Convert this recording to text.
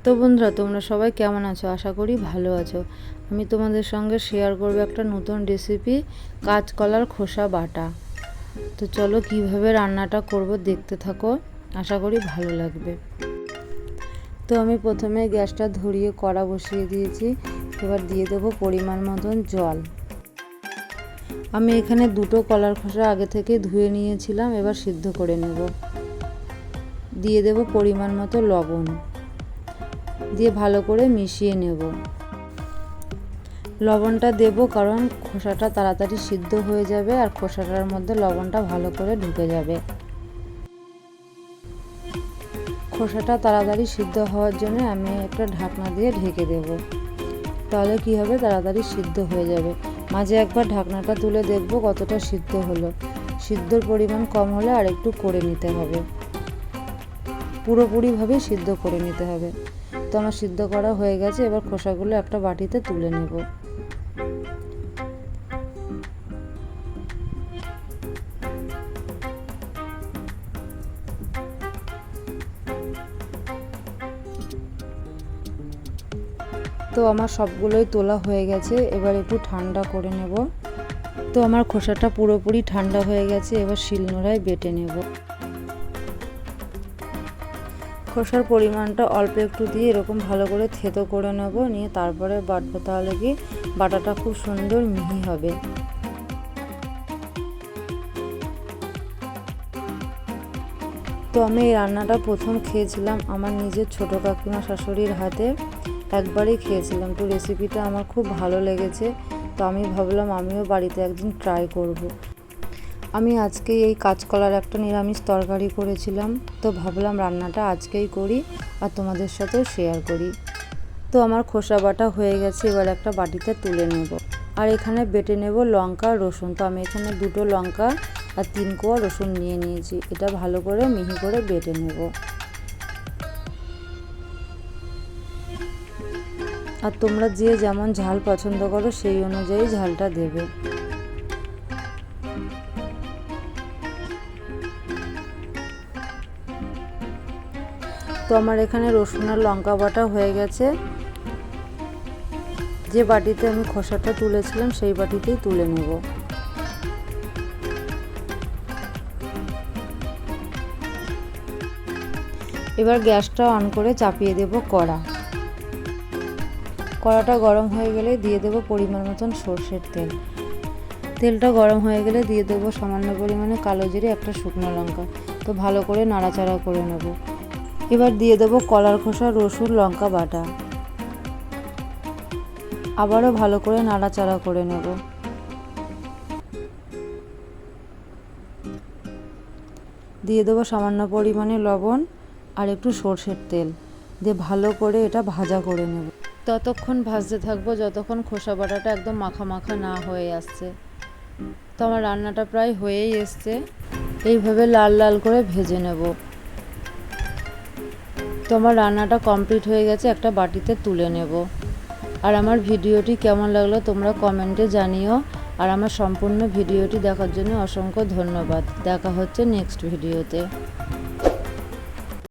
তো বন্ধুরা, তোমরা সবাই কেমন আছো? আশা করি ভালো আছো। আমি তোমাদের সঙ্গে শেয়ার করব একটা নতুন রেসিপি, কাঁচকলার খোসা বাটা। তো চলো কিভাবে রান্নাটা করব দেখতে থাকো, আশা করি ভালো লাগবে। তো আমি প্রথমে গ্যাসটা ধরিয়ে কড়া বসিয়ে দিয়েছি। এবার দিয়ে দেবো পরিমাণ মতন জল। আমি এখানে দুটো কলার খোসা আগে থেকে ধুয়ে নিয়েছিলাম, এবার সিদ্ধ করে নেব। দিয়ে দেব পরিমাণ মতো লবণ, দিয়ে ভালো করে মিশিয়ে নেব। লবণটা দেব কারণ খোসাটা তাড়াতাড়ি সিদ্ধ হয়ে যাবে আর খোসাটার মধ্যে লবণটা ভালো করে ঢুকে যাবে। খোসাটা তাড়াতাড়ি সিদ্ধ হওয়ার জন্য আমি একটা ঢাকনা দিয়ে ঢেকে দেব, তাহলে কি হবে, তাড়াতাড়ি সিদ্ধ হয়ে যাবে। মাঝে একবার ঢাকনাটা তুলে দেখব কতটা সিদ্ধ হলো। সিদ্ধর পরিমাণ কম হলে আর একটু করে নিতে হবে, পুরোপুরিভাবে সিদ্ধ করে নিতে হবে। তো আমার সিদ্ধ করা হয়ে গেছে, এবার খোসাগুলো একটা বাটিতে তুলে নেব। তো আমার সবগুলোই তোলা হয়ে গেছে, এবার একটু ঠান্ডা করে নেব। তো আমার খোসাটা পুরোপুরি ঠান্ডা হয়ে গেছে, এবার শিলনোড়ায় বেটে নেব। খোসার পরিমাণটা অল্প একটু দিয়ে এরকম ভালো করে থেতো করে নেব, নিয়ে তারপরে বাটবো, তাহলে কি বাটাটা খুব সুন্দর মিহি হবে। তো আমি এই রান্নাটা প্রথম খেয়েছিলাম আমার নিজের ছোটো কাকিমা শাশুড়ির হাতে, একবারই খেয়েছিলাম। তো রেসিপিটা আমার খুব ভালো লেগেছে, তো আমি ভাবলাম আমিও বাড়িতে একদিন ট্রাই করব। আমি আজকে এই কাঁচকলার একটা নিরামিষ তরকারি করেছিলাম, তো ভাবলাম রান্নাটা আজকেই করি আর তোমাদের সাথেও শেয়ার করি। তো আমার খোসা বাটা হয়ে গেছে, এবার একটা বাটিতে তুলে নেব। আর এখানে বেটে নেব লঙ্কা রসুন। তো আমি এখানে 2টো লঙ্কা আর 3 কোয়া রসুন নিয়ে নিয়েছি, এটা ভালো করে মিহি করে বেটে নেব। আর তোমরা যে যেমন ঝাল পছন্দ করো সেই অনুযায়ী ঝালটা দেবে। তো আমার এখানে রসুন আর লঙ্কা বাটা হয়ে গেছে, যে বাটিতে আমি খোসাটা তুলেছিলাম সেই বাটিতেই তুলে নেব। এবার গ্যাসটা অন করে চাপিয়ে দেব কড়া। কড়াটা গরম হয়ে গেলে দিয়ে দেব পরিমাণ মতন সর্ষের তেল। তেলটা গরম হয়ে গেলে দিয়ে দেবো সামান্য পরিমাণে কালো জিরে, একটা শুকনো লঙ্কা। তো ভালো করে নাড়াচাড়া করে নেব। এবার দিয়ে দেবো কলার খোসা রসুন লঙ্কা বাটা, আবারও ভালো করে নাড়াচাড়া করে নেব। দিয়ে দেবো সামান্য পরিমাণে লবণ আর একটু সর্ষের তেল, দিয়ে ভালো করে এটা ভাজা করে নেব। ততক্ষণ ভাজতে থাকবো যতক্ষণ খোসা বাটাটা একদম মাখা মাখা না হয়ে আসছে। তো আমার রান্নাটা প্রায় হয়েই এসছে, এইভাবে লাল লাল করে ভেজে নেব। তো আমার রান্নাটা কমপ্লিট হয়ে গেছে, একটা বাটিতে তুলে নেব। আর আমার ভিডিওটি কেমন লাগলো তোমরা কমেন্টে জানিও। আর আমার সম্পূর্ণ ভিডিওটি দেখার জন্য অসংখ্য ধন্যবাদ। দেখা হচ্ছে নেক্সট ভিডিওতে।